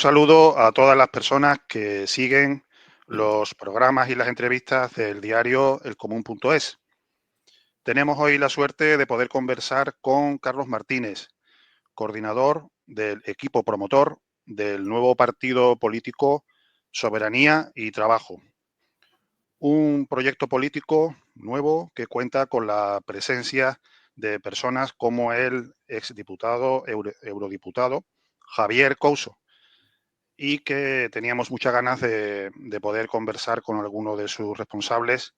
saludo a todas las personas que siguen los programas y las entrevistas del diario elcomún.es. Tenemos hoy la suerte de poder conversar con Carlos Martínez, coordinador del equipo promotor del nuevo partido político Soberanía y Trabajo. Un proyecto político nuevo que cuenta con la presencia de personas como el exdiputado, eurodiputado Javier Couso, y que teníamos muchas ganas de poder conversar con alguno de sus responsables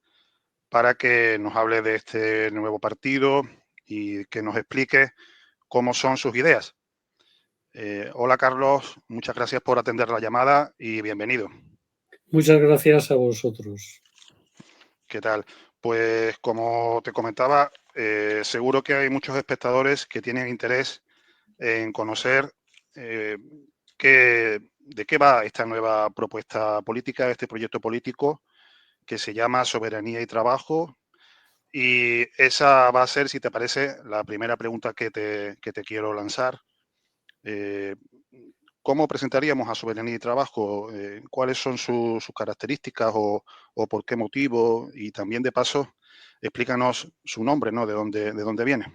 para que nos hable de este nuevo partido y que nos explique cómo son sus ideas. Hola Carlos, muchas gracias por atender la llamada y bienvenido. Muchas gracias a vosotros. ¿Qué tal? Pues como te comentaba, seguro que hay muchos espectadores que tienen interés en conocer de qué va esta nueva propuesta política, este proyecto político que se llama Soberanía y Trabajo. Y esa va a ser, si te parece, la primera pregunta que te quiero lanzar. ¿Cómo presentaríamos a Soberanía y Trabajo? ¿Cuáles son sus características o por qué motivo? Y también, de paso, explícanos su nombre, ¿no? ¿De dónde viene?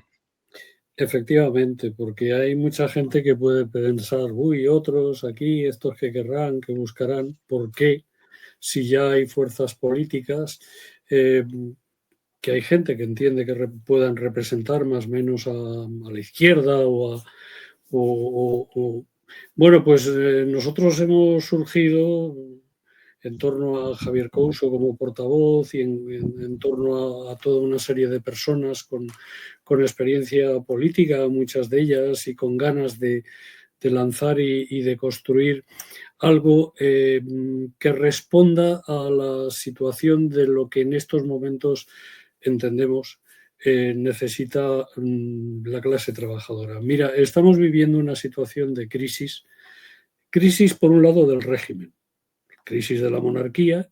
Efectivamente, porque hay mucha gente que puede pensar, otros aquí, estos que querrán, que buscarán, ¿por qué? Si ya hay fuerzas políticas, que hay gente que entiende que puedan representar más o menos a la izquierda Bueno, pues nosotros hemos surgido en torno a Javier Couso como portavoz y en torno a toda una serie de personas con experiencia política, muchas de ellas, y con ganas de lanzar y de construir algo que responda a la situación de lo que en estos momentos entendemos necesita la clase trabajadora. Mira, estamos viviendo una situación de crisis por un lado del régimen, crisis de la monarquía,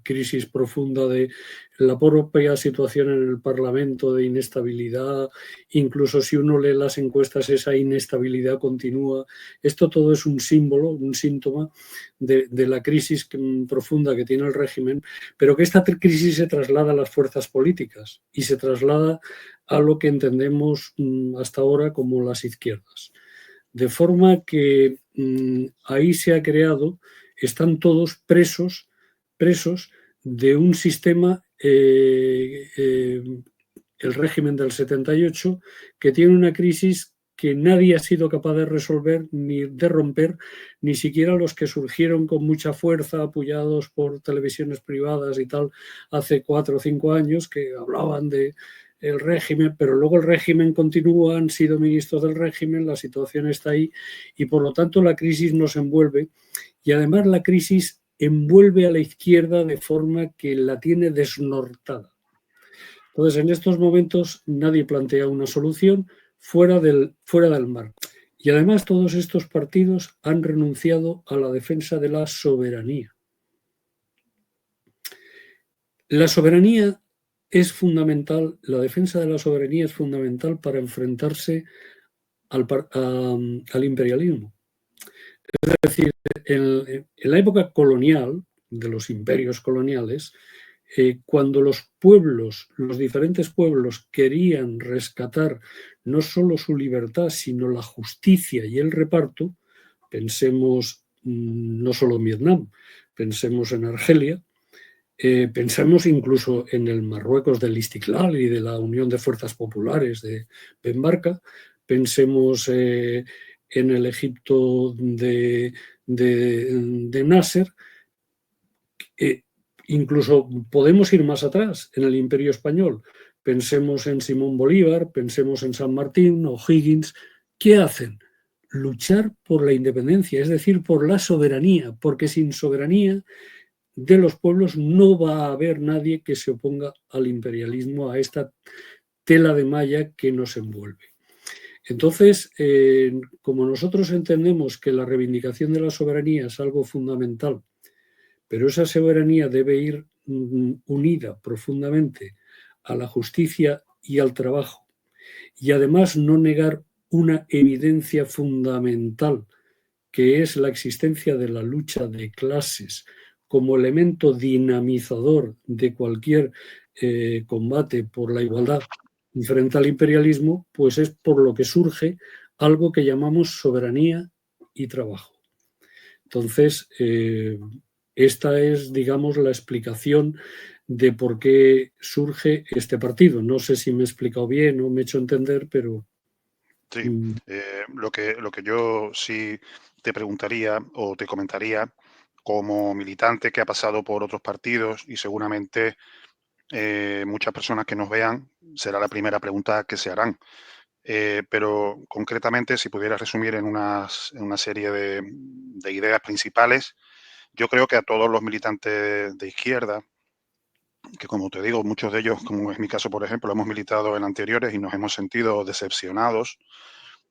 crisis profunda de la propia situación en el Parlamento, de inestabilidad, incluso si uno lee las encuestas esa inestabilidad continúa. Esto todo es un símbolo, un síntoma de la crisis profunda que tiene el régimen, pero que esta crisis se traslada a las fuerzas políticas y se traslada a lo que entendemos hasta ahora como las izquierdas. De forma que ahí se ha creado, están todos presos de un sistema, el régimen del 78, que tiene una crisis que nadie ha sido capaz de resolver ni de romper, ni siquiera los que surgieron con mucha fuerza, apoyados por televisiones privadas y tal, hace 4 o 5 años, que hablaban de el régimen, pero luego el régimen continúa, han sido ministros del régimen, la situación está ahí y por lo tanto la crisis nos envuelve y además la crisis envuelve a la izquierda de forma que la tiene desnortada. Entonces, en estos momentos nadie plantea una solución fuera del mar. Y además todos estos partidos han renunciado a la defensa de la soberanía. La soberanía es fundamental, la defensa de la soberanía es fundamental para enfrentarse al imperialismo. Es decir, en la época colonial, de los imperios coloniales, cuando los pueblos, los diferentes pueblos querían rescatar no solo su libertad, sino la justicia y el reparto, pensemos no solo en Vietnam, pensemos en Argelia, pensemos incluso en el Marruecos del Istiklal y de la Unión de Fuerzas Populares de Ben Barka, pensemos en el Egipto de Nasser, incluso podemos ir más atrás, en el Imperio Español. Pensemos en Simón Bolívar, pensemos en San Martín o Higgins. ¿Qué hacen? Luchar por la independencia, es decir, por la soberanía, porque sin soberanía de los pueblos no va a haber nadie que se oponga al imperialismo, a esta tela de malla que nos envuelve. Entonces, como nosotros entendemos que la reivindicación de la soberanía es algo fundamental, pero esa soberanía debe ir unida profundamente a la justicia y al trabajo, y además no negar una evidencia fundamental que es la existencia de la lucha de clases como elemento dinamizador de cualquier combate por la igualdad frente al imperialismo, pues es por lo que surge algo que llamamos soberanía y trabajo. Entonces, esta es, digamos, la explicación de por qué surge este partido. No sé si me he explicado bien o me he hecho entender, pero... Sí, lo que yo sí te preguntaría o te comentaría como militante que ha pasado por otros partidos y seguramente muchas personas que nos vean será la primera pregunta que se harán. Pero concretamente, si pudieras resumir en una serie de ideas principales, yo creo que a todos los militantes de izquierda, que como te digo, muchos de ellos, como es mi caso, por ejemplo, hemos militado en anteriores y nos hemos sentido decepcionados,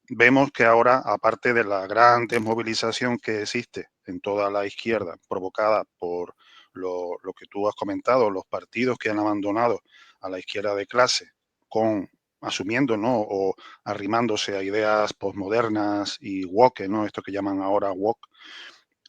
vemos que ahora, aparte de la gran desmovilización que existe en toda la izquierda, provocada por lo que tú has comentado, los partidos que han abandonado a la izquierda de clase, asumiendo, ¿no? O arrimándose a ideas postmodernas y woke, ¿no? Esto que llaman ahora woke,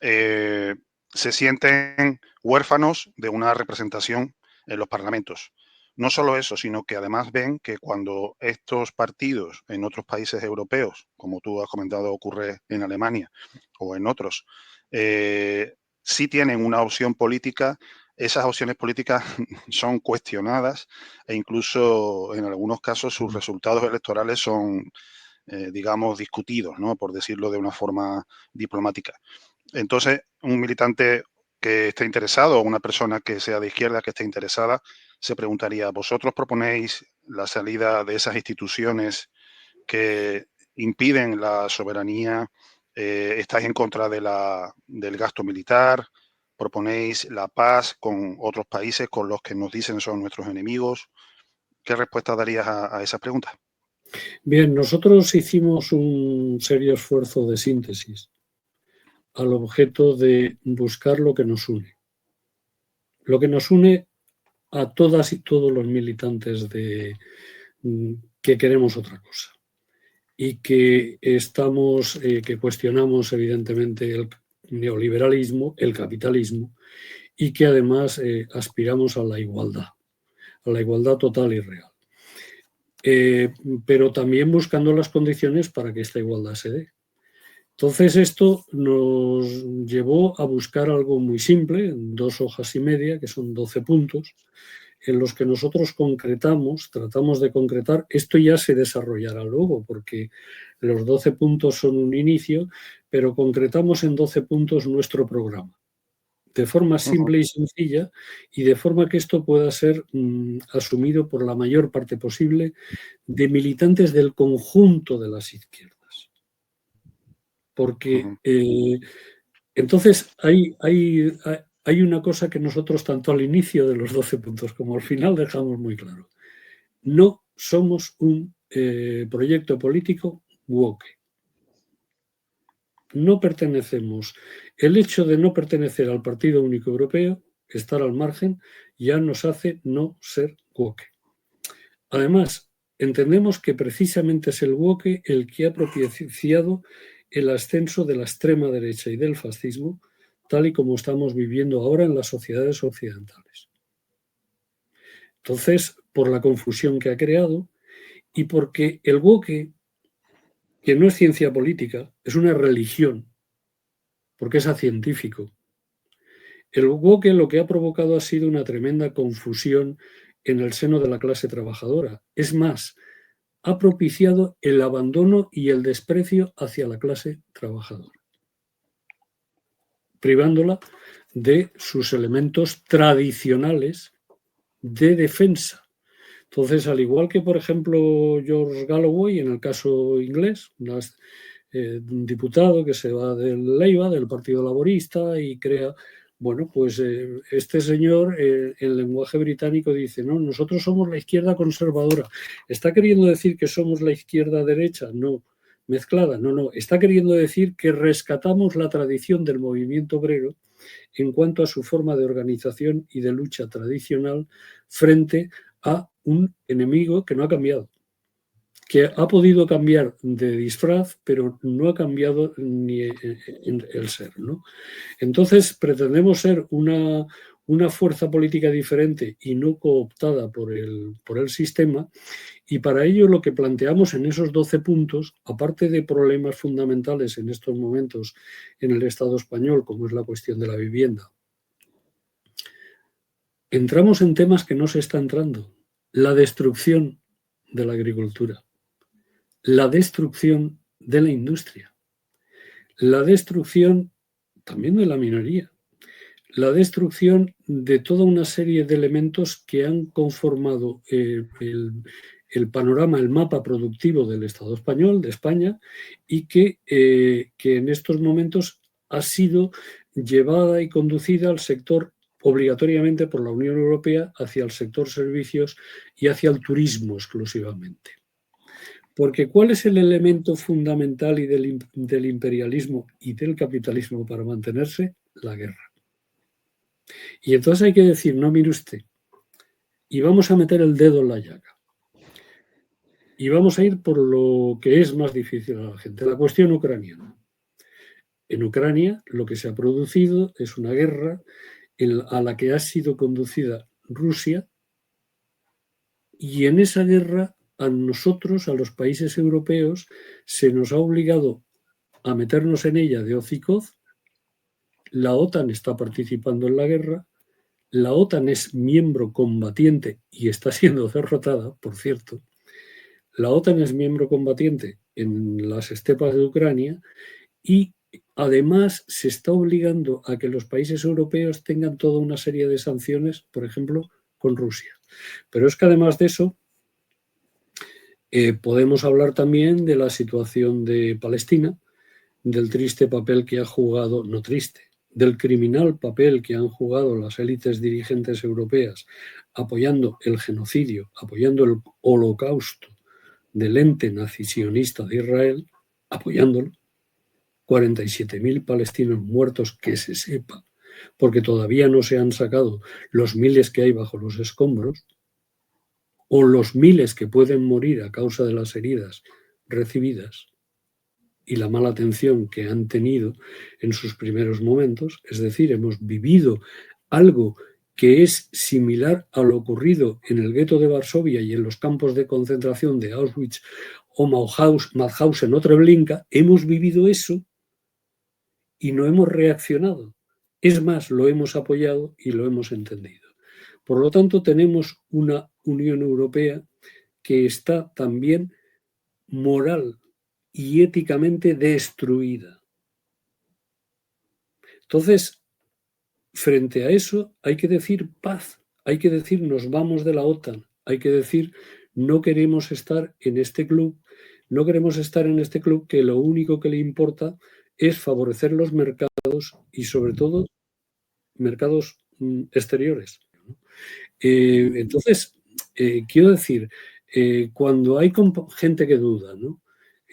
eh, se sienten huérfanos de una representación en los parlamentos. No solo eso, sino que además ven que cuando estos partidos en otros países europeos, como tú has comentado ocurre en Alemania o en otros, sí tienen una opción política, esas opciones políticas son cuestionadas e incluso en algunos casos sus resultados electorales son, digamos, discutidos, ¿no? Por decirlo de una forma diplomática. Entonces, un militante que esté interesado o una persona que sea de izquierda que esté interesada se preguntaría, ¿vosotros proponéis la salida de esas instituciones que impiden la soberanía? ¿Estáis en contra del gasto militar? ¿Proponéis la paz con otros países con los que nos dicen son nuestros enemigos? ¿Qué respuesta darías a esas preguntas? Bien, nosotros hicimos un serio esfuerzo de síntesis al objeto de buscar lo que nos une. Lo que nos une a todas y todos los militantes que queremos otra cosa y que que cuestionamos evidentemente el neoliberalismo, el capitalismo y que además aspiramos a la igualdad total y real. Pero también buscando las condiciones para que esta igualdad se dé. Entonces esto nos llevó a buscar algo muy simple, 2 hojas y media, que son 12 puntos, en los que nosotros tratamos de concretar, esto ya se desarrollará luego, porque los 12 puntos son un inicio, pero concretamos en 12 puntos nuestro programa, de forma simple y sencilla, y de forma que esto pueda ser asumido por la mayor parte posible de militantes del conjunto de las izquierdas. Porque entonces hay una cosa que nosotros tanto al inicio de los 12 puntos como al final dejamos muy claro. No somos un proyecto político woke. No pertenecemos. El hecho de no pertenecer al Partido Único Europeo, estar al margen, ya nos hace no ser woke. Además, entendemos que precisamente es el woke el que ha propiciado el ascenso de la extrema derecha y del fascismo, tal y como estamos viviendo ahora en las sociedades occidentales. Entonces, por la confusión que ha creado y porque el woke, que no es ciencia política, es una religión, porque es acientífico. El woke lo que ha provocado ha sido una tremenda confusión en el seno de la clase trabajadora. Es más, ha propiciado el abandono y el desprecio hacia la clase trabajadora, privándola de sus elementos tradicionales de defensa. Entonces, al igual que, por ejemplo, George Galloway, en el caso inglés, un diputado que se va del Leiva, del Partido Laborista, y crea, bueno, pues este señor, en lenguaje británico dice, no, nosotros somos la izquierda conservadora. ¿Está queriendo decir que somos la izquierda derecha? No, mezclada, no. Está queriendo decir que rescatamos la tradición del movimiento obrero en cuanto a su forma de organización y de lucha tradicional frente a un enemigo que no ha cambiado, que ha podido cambiar de disfraz, pero no ha cambiado ni el ser, ¿no? Entonces, pretendemos ser una fuerza política diferente y no cooptada por el sistema, y para ello lo que planteamos en esos 12 puntos, aparte de problemas fundamentales en estos momentos en el Estado español, como es la cuestión de la vivienda, entramos en temas que no se está entrando. La destrucción de la agricultura, la destrucción de la industria, la destrucción también de la minería, la destrucción de toda una serie de elementos que han conformado el panorama, el mapa productivo del Estado español, de España, y que en estos momentos ha sido llevada y conducida al sector obligatoriamente por la Unión Europea hacia el sector servicios y hacia el turismo exclusivamente. Porque ¿cuál es el elemento fundamental y del imperialismo y del capitalismo para mantenerse? La guerra. Y entonces hay que decir, no, mire usted, y vamos a meter el dedo en la llaga. Y vamos a ir por lo que es más difícil a la gente, la cuestión ucraniana. En Ucrania lo que se ha producido es una guerra a la que ha sido conducida Rusia, y en esa guerra a nosotros, a los países europeos, se nos ha obligado a meternos en ella de hocicoz. La OTAN está participando en la guerra. La OTAN es miembro combatiente y está siendo derrotada, por cierto. La OTAN es miembro combatiente en las estepas de Ucrania y además se está obligando a que los países europeos tengan toda una serie de sanciones, por ejemplo, con Rusia. Pero es que además de eso, podemos hablar también de la situación de Palestina, del triste papel que ha jugado, no triste, del criminal papel que han jugado las élites dirigentes europeas apoyando el genocidio, apoyando el holocausto del ente nazi-sionista de Israel, apoyándolo. 47.000 palestinos muertos, que se sepa, porque todavía no se han sacado los miles que hay bajo los escombros, o los miles que pueden morir a causa de las heridas recibidas y la mala atención que han tenido en sus primeros momentos. Es decir, hemos vivido algo que es similar a lo ocurrido en el gueto de Varsovia y en los campos de concentración de Auschwitz o Mauthausen o Treblinka. Hemos vivido eso y no hemos reaccionado. Es más, lo hemos apoyado y lo hemos entendido. Por lo tanto, tenemos una Unión Europea que está también moral y éticamente destruida. Entonces, frente a eso hay que decir paz, hay que decir nos vamos de la OTAN, hay que decir no queremos estar en este club, no queremos estar en este club que lo único que le importa es favorecer los mercados y sobre todo mercados exteriores. Entonces, quiero decir, cuando hay gente que duda, ¿no?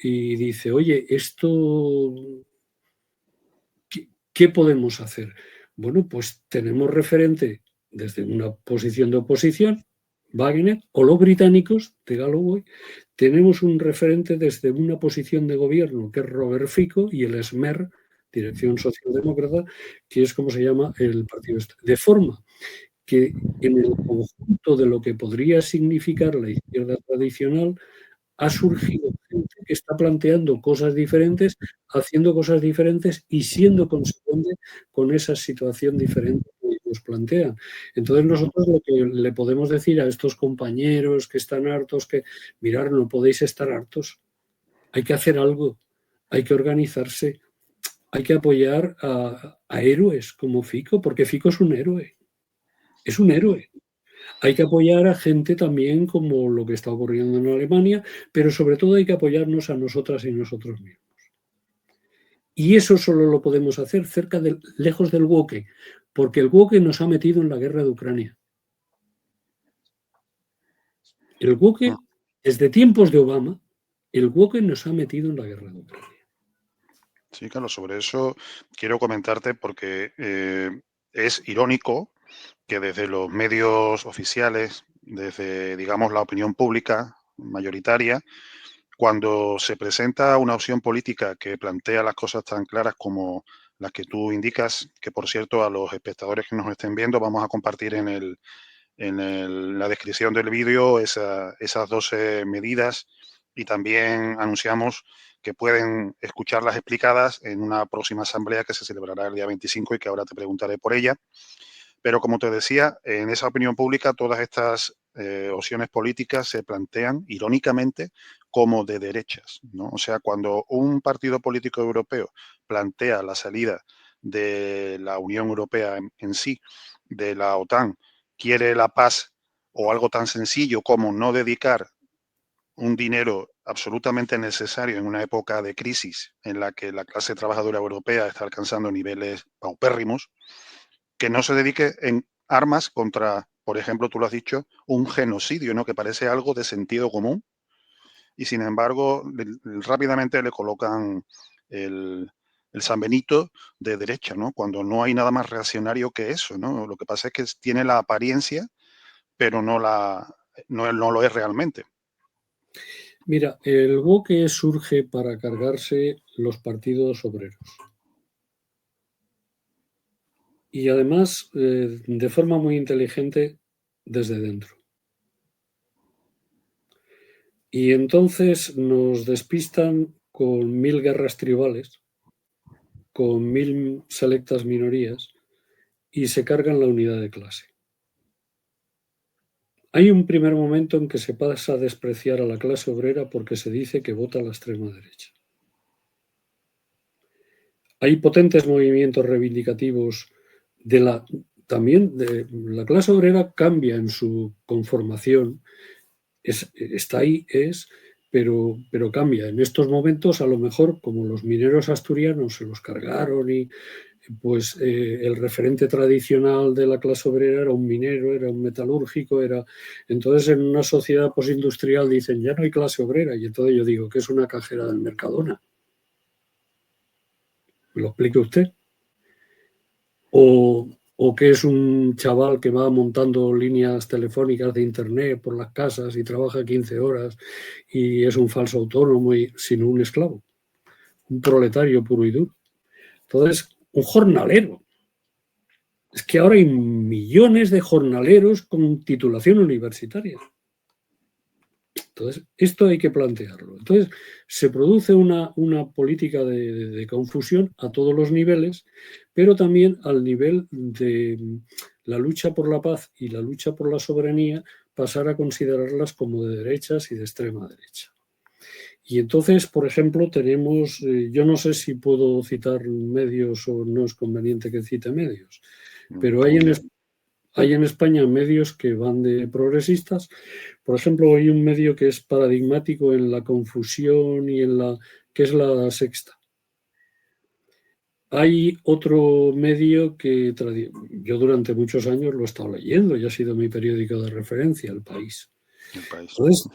Y dice, oye, esto, ¿qué podemos hacer? Bueno, pues tenemos referente desde una posición de oposición, Wagner, o los británicos de Galloway, tenemos un referente desde una posición de gobierno, que es Robert Fico, y el SMER, Dirección Socialdemócrata, que es como se llama el partido. De forma que en el conjunto de lo que podría significar la izquierda tradicional, ha surgido gente que está planteando cosas diferentes, haciendo cosas diferentes y siendo consecuente con esa situación diferente que ellos plantean. Entonces nosotros lo que le podemos decir a estos compañeros que están hartos, que mirar, no podéis estar hartos, hay que hacer algo, hay que organizarse, hay que apoyar a héroes como Fico, porque Fico es un héroe, es un héroe. Hay que apoyar a gente también como lo que está ocurriendo en Alemania, pero sobre todo hay que apoyarnos a nosotras y nosotros mismos. Y eso solo lo podemos hacer lejos del woke, porque el woke nos ha metido en la guerra de Ucrania. El woke, desde tiempos de Obama, el woke nos ha metido en la guerra de Ucrania. Sí, claro, sobre eso quiero comentarte porque es irónico que desde los medios oficiales, desde, digamos, la opinión pública mayoritaria, Cuando se presenta una opción política que plantea las cosas tan claras como las que tú indicas, que por cierto a los espectadores que nos estén viendo vamos a compartir en la descripción del vídeo esas 12 medidas, y también anunciamos que pueden escucharlas explicadas en una próxima asamblea que se celebrará el día 25 y que ahora te preguntaré por ella. Pero como te decía, en esa opinión pública todas estas opciones políticas se plantean irónicamente como de derechas, ¿no? O sea, cuando un partido político europeo plantea la salida de la Unión Europea en sí, de la OTAN, quiere la paz o algo tan sencillo como no dedicar un dinero absolutamente necesario en una época de crisis en la que la clase trabajadora europea está alcanzando niveles paupérrimos, que no se dedique en armas contra, por ejemplo, tú lo has dicho, un genocidio, ¿no? Que parece algo de sentido común, y sin embargo rápidamente le colocan el San Benito de derecha, ¿no? Cuando no hay nada más reaccionario que eso, ¿no? Lo que pasa es que tiene la apariencia, pero no lo es realmente. Mira, el woke surge para cargarse los partidos obreros. Y además, de forma muy inteligente, desde dentro. Y entonces nos despistan con 1000 guerras tribales, con 1000 selectas minorías, y se cargan la unidad de clase. Hay un primer momento en que se pasa a despreciar a la clase obrera porque se dice que vota a la extrema derecha. Hay potentes movimientos reivindicativos también de la clase obrera, cambia en su conformación, está ahí, pero cambia. En estos momentos, a lo mejor, como los mineros asturianos se los cargaron y pues el referente tradicional de la clase obrera era un minero, era un metalúrgico, entonces en una sociedad postindustrial dicen ya no hay clase obrera, y entonces yo digo que es una cajera del Mercadona. ¿Me lo explique usted? O que es un chaval que va montando líneas telefónicas de internet por las casas y trabaja 15 horas y es un falso autónomo y sino un esclavo, un proletario puro y duro. Entonces, un jornalero. Es que ahora hay millones de jornaleros con titulación universitaria. Entonces, esto hay que plantearlo. Entonces, se produce una política de confusión a todos los niveles, pero también al nivel de la lucha por la paz y la lucha por la soberanía, pasar a considerarlas como de derechas y de extrema derecha. Y entonces, por ejemplo, tenemos, yo no sé si puedo citar medios o no es conveniente que cite medios, pero hay en España medios que van de progresistas. Por ejemplo, hay un medio que es paradigmático en la confusión y que es La Sexta. Hay otro medio que yo durante muchos años lo he estado leyendo y ha sido mi periódico de referencia, El País. Entonces,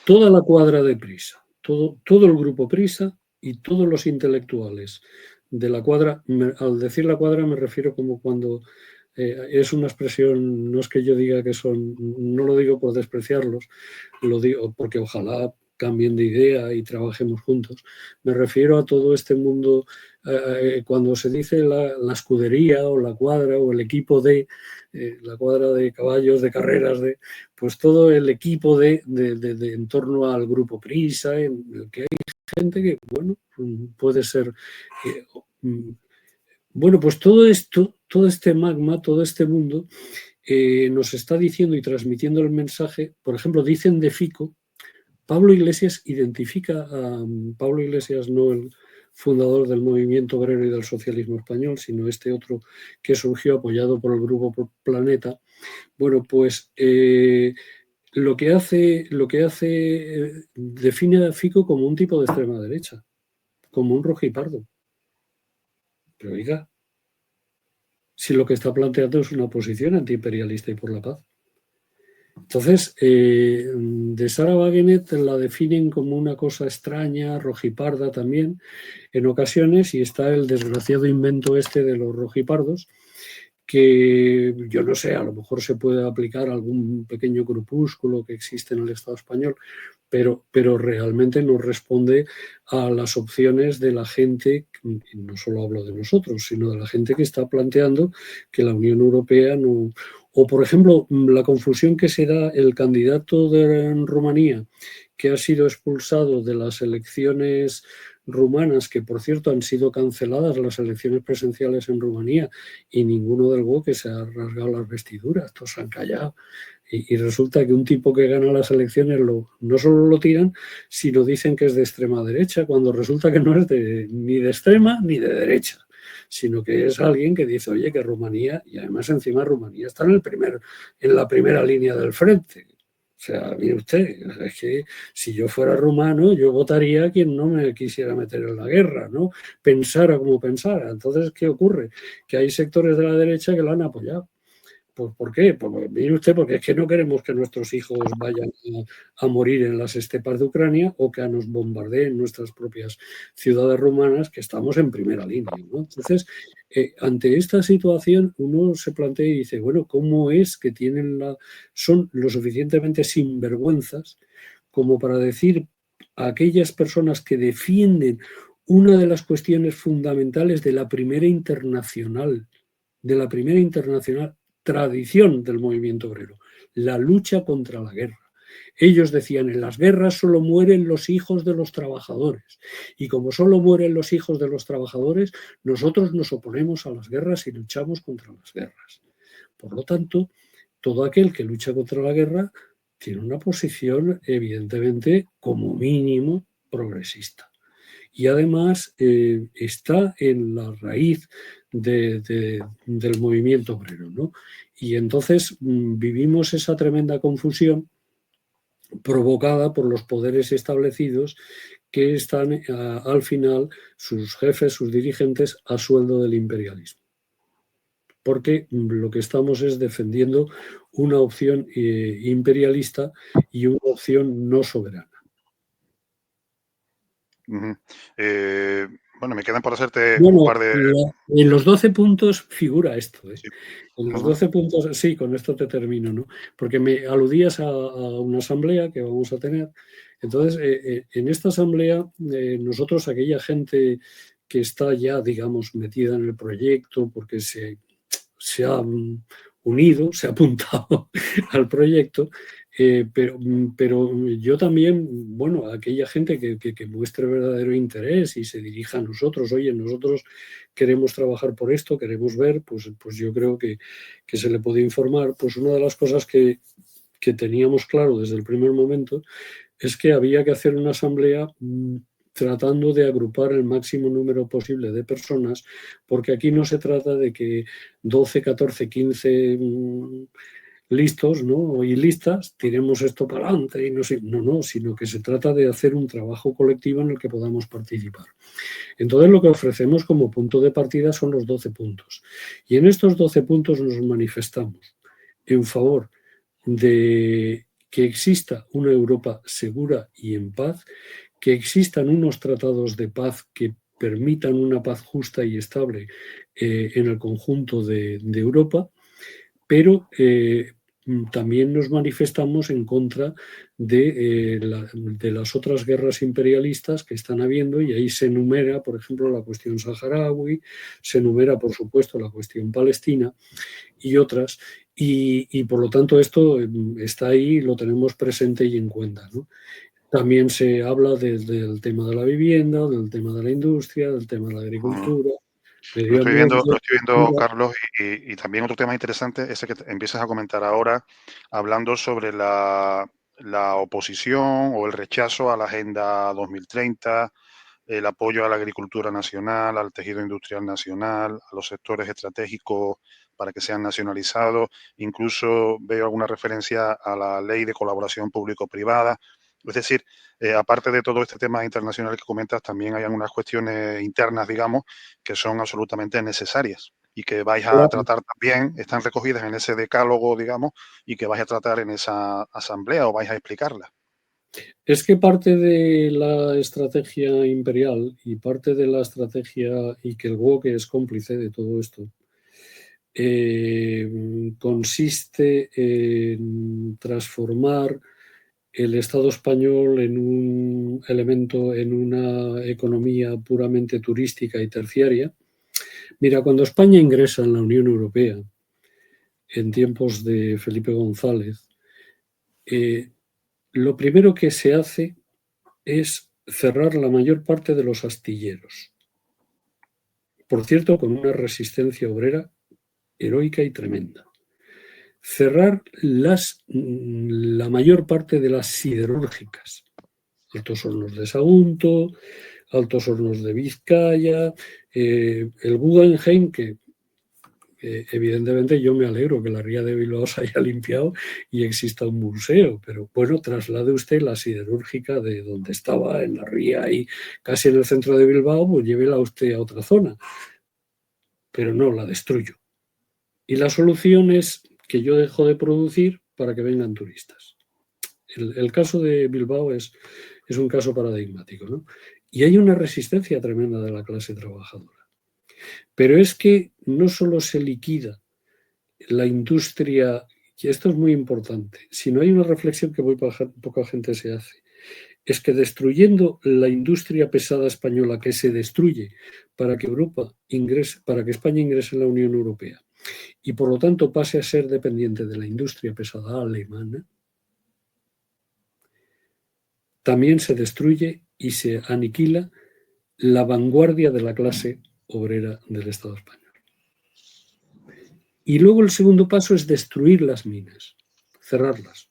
toda la cuadra de Prisa, todo el grupo Prisa y todos los intelectuales de la cuadra, al decir la cuadra me refiero como cuando es una expresión, no es que yo diga que son, no lo digo por despreciarlos, lo digo porque ojalá cambien de idea y trabajemos juntos. Me refiero a todo este mundo, cuando se dice la escudería o la cuadra o el equipo de, la cuadra de caballos, de carreras, pues todo el equipo de en torno al grupo Prisa, en el que hay gente que, bueno, puede ser... bueno, pues todo esto, todo este magma, todo este mundo nos está diciendo y transmitiendo el mensaje. Por ejemplo, dicen de Fico, Pablo Iglesias identifica a Pablo Iglesias, no el fundador del movimiento obrero y del socialismo español, sino este otro que surgió apoyado por el grupo Planeta. Bueno, pues lo que hace define a Fico como un tipo de extrema derecha, como un rojipardo. Pero oiga, si lo que está planteando es una posición antiimperialista y por la paz. Entonces, de Sarah Wagener la definen como una cosa extraña, rojiparda también, en ocasiones, y está el desgraciado invento este de los rojipardos, que yo no sé, a lo mejor se puede aplicar a algún pequeño grupúsculo que existe en el Estado español, pero realmente no responde a las opciones de la gente, y no solo hablo de nosotros, sino de la gente que está planteando que la Unión Europea no... O, por ejemplo, la confusión que se da el candidato de Rumanía, que ha sido expulsado de las elecciones rumanas, que por cierto han sido canceladas las elecciones presenciales en Rumanía y ninguno del bloque se ha rasgado las vestiduras, todos se han callado. Y resulta que un tipo que gana las elecciones no solo lo tiran, sino dicen que es de extrema derecha, cuando resulta que no es ni de extrema ni de derecha, sino que es alguien que dice, oye, que Rumanía, y además encima Rumanía está en la primera línea del frente. O sea, mire usted, es que si yo fuera rumano, yo votaría a quien no me quisiera meter en la guerra, ¿no? Pensara como pensara. Entonces, ¿qué ocurre? Que hay sectores de la derecha que lo han apoyado. Pues, ¿por qué? Pues, mire usted, porque es que no queremos que nuestros hijos vayan a morir en las estepas de Ucrania o que nos bombardeen nuestras propias ciudades rumanas, que estamos en primera línea, ¿no? Entonces, ante esta situación, uno se plantea y dice, bueno, ¿cómo es que son lo suficientemente sinvergüenzas como para decir a aquellas personas que defienden una de las cuestiones fundamentales de la primera internacional tradición del movimiento obrero, la lucha contra la guerra? Ellos decían, en las guerras solo mueren los hijos de los trabajadores. Y como solo mueren los hijos de los trabajadores, nosotros nos oponemos a las guerras y luchamos contra las guerras. Por lo tanto, todo aquel que lucha contra la guerra tiene una posición, evidentemente, como mínimo, progresista. Y además está en la raíz del movimiento obrero, ¿no? Y entonces vivimos esa tremenda confusión provocada por los poderes establecidos que están al final, sus jefes, sus dirigentes, a sueldo del imperialismo. Porque lo que estamos es defendiendo una opción imperialista y una opción no soberana. Bueno, me quedan por hacerte Bueno, un par de... en los 12 puntos figura esto, ¿eh? Sí. En los 12 puntos, sí, con esto te termino, ¿no? Porque me aludías a una asamblea que vamos a tener. Entonces, en esta asamblea, nosotros, aquella gente que está ya, digamos, metida en el proyecto, porque se ha unido, se ha apuntado al proyecto, pero yo también, bueno, aquella gente que muestre verdadero interés y se dirija a nosotros, oye, nosotros queremos trabajar por esto, queremos ver, pues yo creo que se le puede informar. Pues una de las cosas que teníamos claro desde el primer momento es que había que hacer una asamblea tratando de agrupar el máximo número posible de personas, porque aquí no se trata de que 12, 14, 15 listos, ¿no? Y listas, tiremos esto para adelante y no, sino que se trata de hacer un trabajo colectivo en el que podamos participar. Entonces lo que ofrecemos como punto de partida son los 12 puntos. Y en estos 12 puntos nos manifestamos en favor de que exista una Europa segura y en paz, que existan unos tratados de paz que permitan una paz justa y estable en el conjunto de Europa, pero también nos manifestamos en contra de las otras guerras imperialistas que están habiendo, y ahí se enumera, por ejemplo, la cuestión saharaui, se enumera, por supuesto, la cuestión palestina y otras, y por lo tanto esto está ahí, lo tenemos presente y en cuenta, ¿no? También se habla del tema de la vivienda, del tema de la industria, del tema de la agricultura, Lo medio estoy viendo, ambiente. Carlos, y también otro tema interesante, ese que empiezas a comentar ahora, hablando sobre la oposición o el rechazo a la Agenda 2030, el apoyo a la agricultura nacional, al tejido industrial nacional, a los sectores estratégicos para que sean nacionalizados. Incluso veo alguna referencia a la ley de colaboración público-privada. Es decir, aparte de todo este tema internacional que comentas, también hay algunas cuestiones internas, digamos, que son absolutamente necesarias y que vais a Claro. tratar también, están recogidas en ese decálogo, digamos, y que vais a tratar en esa asamblea o vais a explicarla. Es que parte de la estrategia imperial y parte de la estrategia, y que el WOC es cómplice de todo esto, consiste en transformar el Estado español en un elemento, en una economía puramente turística y terciaria. Mira, cuando España ingresa en la Unión Europea, en tiempos de Felipe González, lo primero que se hace es cerrar la mayor parte de los astilleros. Por cierto, con una resistencia obrera heroica y tremenda. Cerrar la mayor parte de las siderúrgicas. Altos Hornos de Sagunto, Altos Hornos de Vizcaya, el Guggenheim, que evidentemente yo me alegro que la ría de Bilbao se haya limpiado y exista un museo, pero bueno, traslade usted la siderúrgica de donde estaba, en la ría y casi en el centro de Bilbao, pues llévela usted a otra zona, pero no, la destruyo. Y la solución es que yo dejo de producir para que vengan turistas. El caso de Bilbao es un caso paradigmático, ¿no? Y hay una resistencia tremenda de la clase trabajadora. Pero es que no solo se liquida la industria, y esto es muy importante, si no hay una reflexión que muy poca gente se hace, es que destruyendo la industria pesada española, que se destruye para que Europa ingrese, para que España ingrese en la Unión Europea y por lo tanto pase a ser dependiente de la industria pesada alemana, también se destruye y se aniquila la vanguardia de la clase obrera del Estado español. Y luego el segundo paso es destruir las minas, cerrarlas.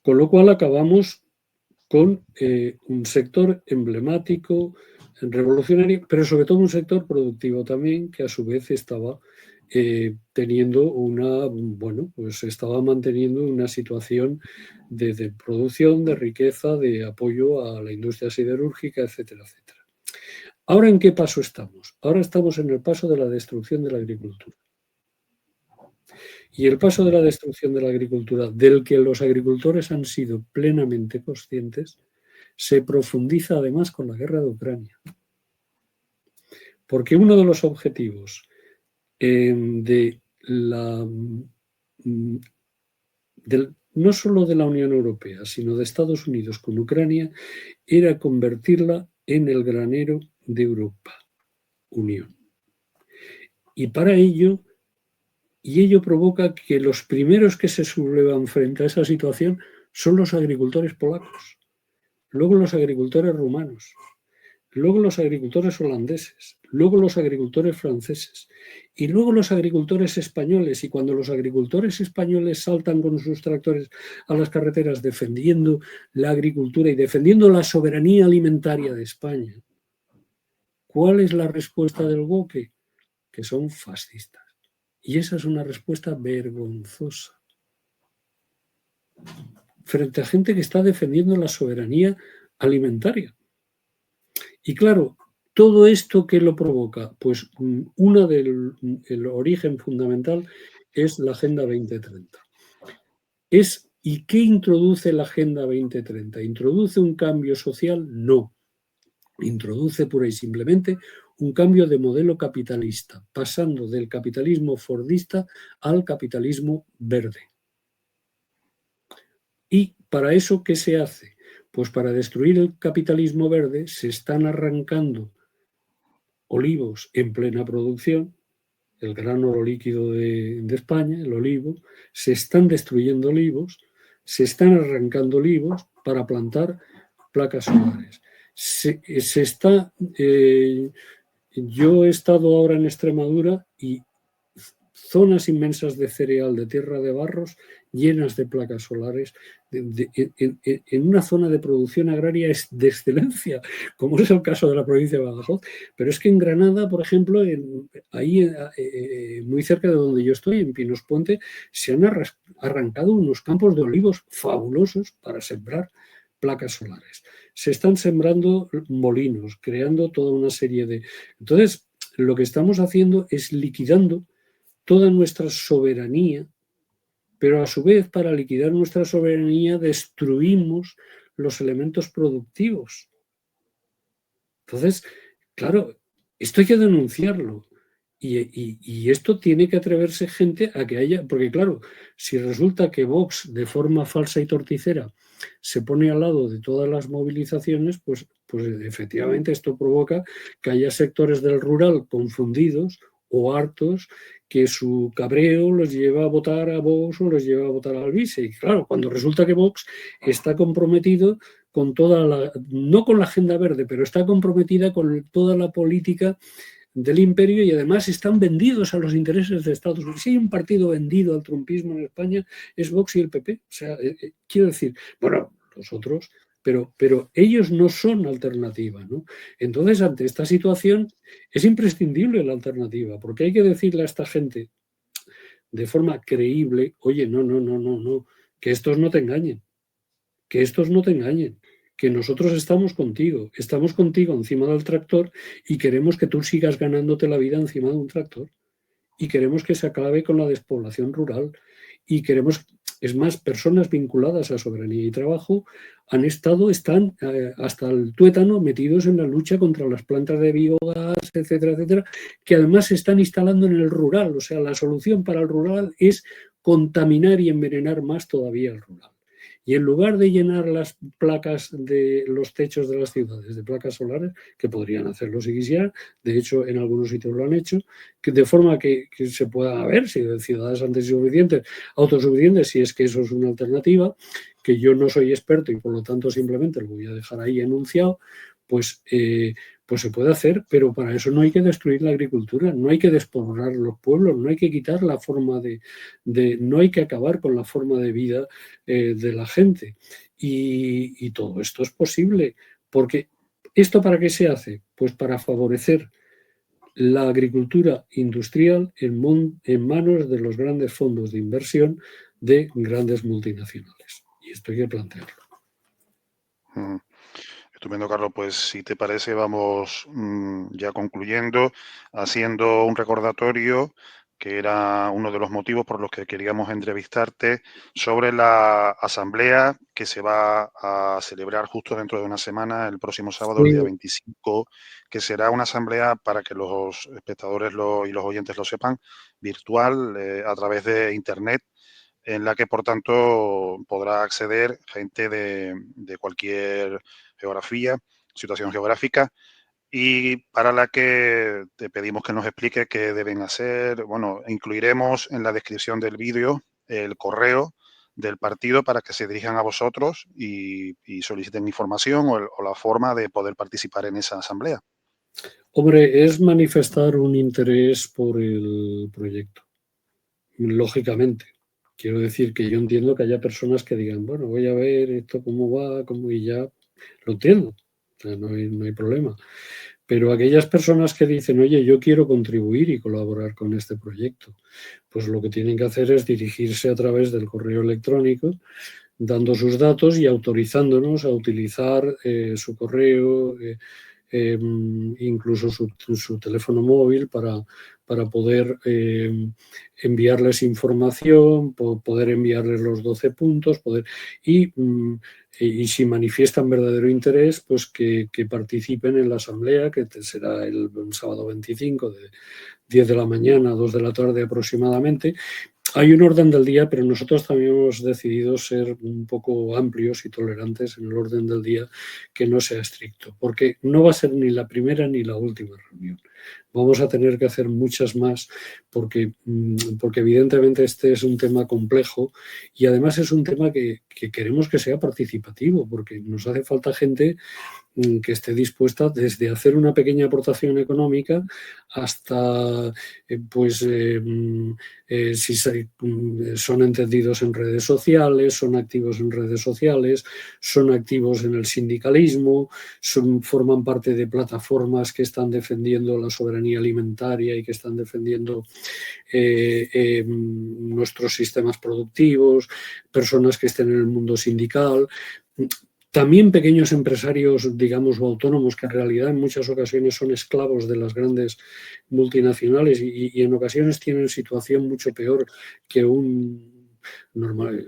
Con lo cual acabamos con un sector emblemático, revolucionario, pero sobre todo un sector productivo también, que a su vez estaba estaba manteniendo una situación de producción, de riqueza, de apoyo a la industria siderúrgica, etcétera, etcétera. ¿Ahora en qué paso estamos? Ahora estamos en el paso de la destrucción de la agricultura. Y el paso de la destrucción de la agricultura, del que los agricultores han sido plenamente conscientes, se profundiza además con la guerra de Ucrania. Porque uno de los objetivos no solo de la Unión Europea, sino de Estados Unidos con Ucrania, era convertirla en el granero de Europa, Unión. Y para ello, provoca que los primeros que se sublevan frente a esa situación son los agricultores polacos, luego los agricultores rumanos, luego los agricultores holandeses, luego los agricultores franceses y luego los agricultores españoles. Y cuando los agricultores españoles saltan con sus tractores a las carreteras defendiendo la agricultura y defendiendo la soberanía alimentaria de España, ¿cuál es la respuesta del BOQUE? Que son fascistas. Y esa es una respuesta vergonzosa frente a gente que está defendiendo la soberanía alimentaria. Y claro, todo esto, ¿qué lo provoca? Pues el origen fundamental es la Agenda 2030. ¿Y qué introduce la Agenda 2030? ¿Introduce un cambio social? No. Introduce pura y simplemente un cambio de modelo capitalista, pasando del capitalismo fordista al capitalismo verde. ¿Y para eso qué se hace? Pues para destruir el capitalismo verde se están arrancando olivos en plena producción, el gran oro líquido de España, el olivo, se están destruyendo olivos, se están arrancando olivos para plantar placas solares. Yo he estado ahora en Extremadura y zonas inmensas de cereal de tierra de barros llenas de placas solares en una zona de producción agraria de excelencia, como es el caso de la provincia de Badajoz. Pero es que en Granada, por ejemplo, ahí muy cerca de donde yo estoy, en Pinos Puente, se han arrancado unos campos de olivos fabulosos para sembrar placas solares. Se están sembrando molinos, creando toda una serie de... Entonces, lo que estamos haciendo es liquidando toda nuestra soberanía, pero a su vez, para liquidar nuestra soberanía, destruimos los elementos productivos. Entonces, claro, esto hay que denunciarlo. Y esto tiene que atreverse gente a que haya, porque claro, si resulta que Vox de forma falsa y torticera se pone al lado de todas las movilizaciones, pues efectivamente esto provoca que haya sectores del rural confundidos o hartos, que su cabreo los lleva a votar a Vox o los lleva a votar al Alvise. Y claro, cuando resulta que Vox está comprometido con no con la agenda verde, pero está comprometida con toda la política del imperio, y además están vendidos a los intereses de Estados Unidos. Si hay un partido vendido al trumpismo en España, es Vox y el PP. O sea, quiero decir, bueno, los otros, pero ellos no son alternativa, ¿no? Entonces, ante esta situación, es imprescindible la alternativa, porque hay que decirle a esta gente de forma creíble, oye, no, que estos no te engañen, que estos no te engañen, que nosotros estamos contigo encima del tractor y queremos que tú sigas ganándote la vida encima de un tractor, y queremos que se acabe con la despoblación rural, y queremos, es más, personas vinculadas a soberanía y trabajo están hasta el tuétano metidos en la lucha contra las plantas de biogás, etcétera, etcétera, que además se están instalando en el rural. O sea, la solución para el rural es contaminar y envenenar más todavía el rural. Y en lugar de llenar las placas de los techos de las ciudades de placas solares, que podrían hacerlo si quisieran, de hecho en algunos sitios lo han hecho, de forma que se pueda ver si ciudades autosuficientes, si es que eso es una alternativa, que yo no soy experto y por lo tanto simplemente lo voy a dejar ahí enunciado, pues se puede hacer, pero para eso no hay que destruir la agricultura, no hay que despoblar los pueblos, no hay que quitar la forma no hay que acabar con la forma de vida de la gente. Y todo esto es posible, porque ¿esto para qué se hace? Pues para favorecer la agricultura industrial en manos de los grandes fondos de inversión de grandes multinacionales. Y esto hay que plantearlo. Estupendo, Carlos. Pues si te parece, vamos ya concluyendo, haciendo un recordatorio que era uno de los motivos por los que queríamos entrevistarte, sobre la asamblea que se va a celebrar justo dentro de una semana, el próximo sábado, el día 25, que será una asamblea, para que los espectadores y los oyentes lo sepan, virtual, a través de Internet, en la que, por tanto, podrá acceder gente de cualquier geografía, situación geográfica, y para la que te pedimos que nos explique qué deben hacer. Bueno, incluiremos en la descripción del vídeo el correo del partido para que se dirijan a vosotros y soliciten información o la forma de poder participar en esa asamblea. Hombre, es manifestar un interés por el proyecto, lógicamente. Quiero decir que yo entiendo que haya personas que digan, bueno, voy a ver esto cómo va, y ya lo entiendo, o sea, no hay problema. Pero aquellas personas que dicen, oye, yo quiero contribuir y colaborar con este proyecto, pues lo que tienen que hacer es dirigirse a través del correo electrónico, dando sus datos y autorizándonos a utilizar su correo, incluso su teléfono móvil para poder enviarles información, poder enviarles los 12 puntos, y si manifiestan verdadero interés, pues que participen en la asamblea, que será el sábado 25 de 10 de la mañana a 2 de la tarde aproximadamente. Hay un orden del día, pero nosotros también hemos decidido ser un poco amplios y tolerantes en el orden del día, que no sea estricto, porque no va a ser ni la primera ni la última reunión. Vamos a tener que hacer muchas más porque evidentemente este es un tema complejo, y además es un tema que queremos que sea participativo, porque nos hace falta gente que esté dispuesta desde hacer una pequeña aportación económica hasta si son entendidos en redes sociales, son activos en redes sociales, son activos en el sindicalismo, forman parte de plataformas que están defendiendo la soberanía alimentaria y que están defendiendo nuestros sistemas productivos, personas que estén en el mundo sindical. También pequeños empresarios, digamos, o autónomos, que en realidad en muchas ocasiones son esclavos de las grandes multinacionales y en ocasiones tienen situación mucho peor que un normal.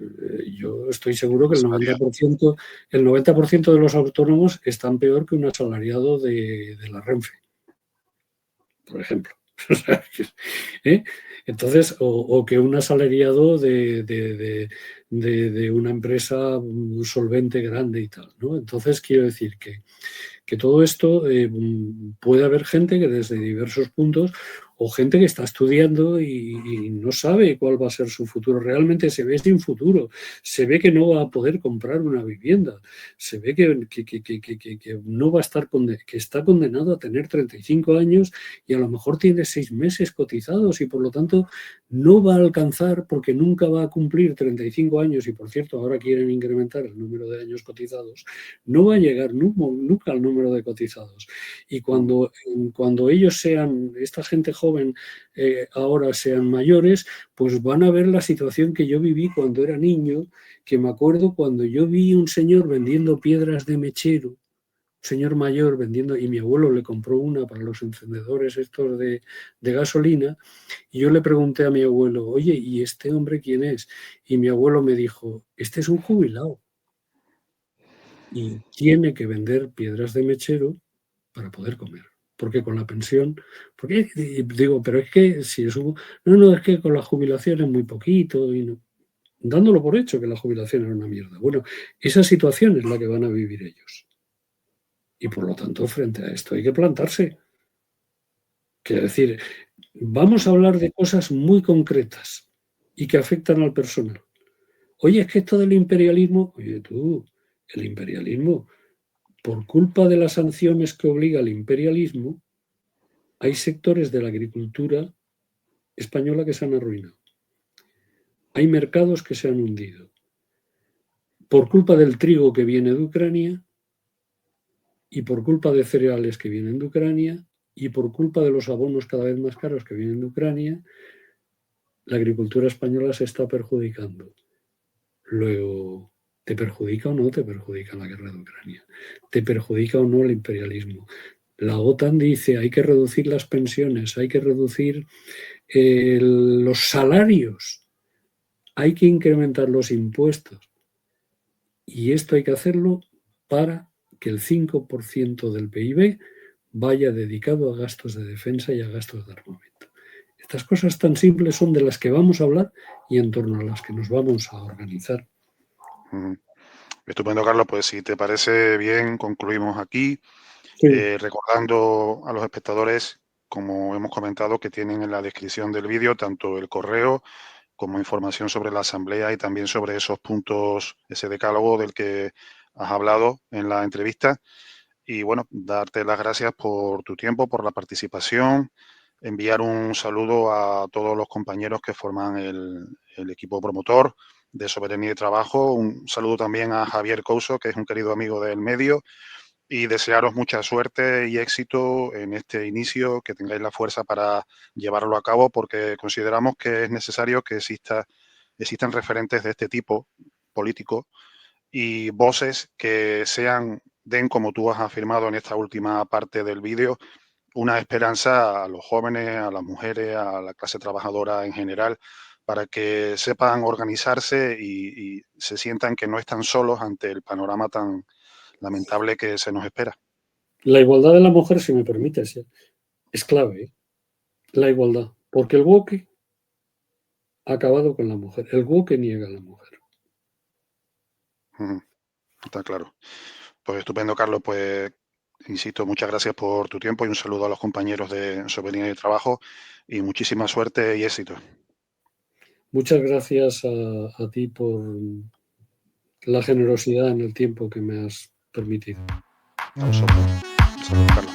Yo estoy seguro que el 90% de los autónomos están peor que un asalariado de la Renfe, por ejemplo. ¿Eh? Entonces, o que un asalariado de una empresa solvente grande y tal, ¿no? Entonces, quiero decir que todo esto puede haber gente que desde diversos puntos o gente que está estudiando y no sabe cuál va a ser su futuro. Realmente se ve sin futuro, se ve que no va a poder comprar una vivienda, se ve que no va a estar que está condenado a tener 35 años y a lo mejor tiene 6 meses cotizados y por lo tanto no va a alcanzar porque nunca va a cumplir 35 años y por cierto ahora quieren incrementar el número de años cotizados, no va a llegar nunca al número de cotizados. Y cuando ellos sean, esta gente joven, ahora sean mayores, pues van a ver la situación que yo viví cuando era niño, que me acuerdo cuando yo vi un señor vendiendo piedras de mechero, un señor mayor vendiendo, y mi abuelo le compró una para los encendedores estos de gasolina, y yo le pregunté a mi abuelo, oye, ¿y este hombre quién es? Y mi abuelo me dijo, este es un jubilado y tiene que vender piedras de mechero para poder comer. Porque con la pensión, porque digo, pero es que si es no, es que con la jubilación es muy poquito, y no, dándolo por hecho que la jubilación era una mierda. Bueno, esa situación es la que van a vivir ellos. Y por lo tanto, frente a esto hay que plantarse. Quiero decir, vamos a hablar de cosas muy concretas y que afectan al personal. Oye, es que esto del imperialismo, oye tú, el imperialismo, por culpa de las sanciones que obliga el imperialismo, hay sectores de la agricultura española que se han arruinado. Hay mercados que se han hundido. Por culpa del trigo que viene de Ucrania y por culpa de cereales que vienen de Ucrania y por culpa de los abonos cada vez más caros que vienen de Ucrania, la agricultura española se está perjudicando. Luego, ¿te perjudica o no te perjudica la guerra de Ucrania? ¿Te perjudica o no el imperialismo? La OTAN dice hay que reducir las pensiones, hay que reducir los salarios, hay que incrementar los impuestos. Y esto hay que hacerlo para que el 5% del PIB vaya dedicado a gastos de defensa y a gastos de armamento. Estas cosas tan simples son de las que vamos a hablar y en torno a las que nos vamos a organizar. Estupendo, Carlos. Pues si te parece bien, concluimos aquí, Sí. recordando a los espectadores, como hemos comentado, que tienen en la descripción del vídeo tanto el correo como información sobre la asamblea y también sobre esos puntos, ese decálogo del que has hablado en la entrevista. Y bueno, darte las gracias por tu tiempo, por la participación, enviar un saludo a todos los compañeros que forman el equipo promotor de Soberanía y Trabajo. Un saludo también a Javier Couso, que es un querido amigo del medio, y desearos mucha suerte y éxito en este inicio, que tengáis la fuerza para llevarlo a cabo, porque consideramos que es necesario que existan referentes de este tipo político y voces que den, como tú has afirmado en esta última parte del vídeo, una esperanza a los jóvenes, a las mujeres, a la clase trabajadora en general, para que sepan organizarse y se sientan que no están solos ante el panorama tan lamentable que se nos espera. La igualdad de la mujer, si me permites, es clave, ¿eh? La igualdad, porque el woke ha acabado con la mujer. El woke niega a la mujer. Está claro. Pues estupendo, Carlos. Pues insisto, muchas gracias por tu tiempo y un saludo a los compañeros de Soberanía y Trabajo y muchísima suerte y éxito. Muchas gracias a ti por la generosidad en el tiempo que me has permitido. A vosotros. Un saludo, Carlos.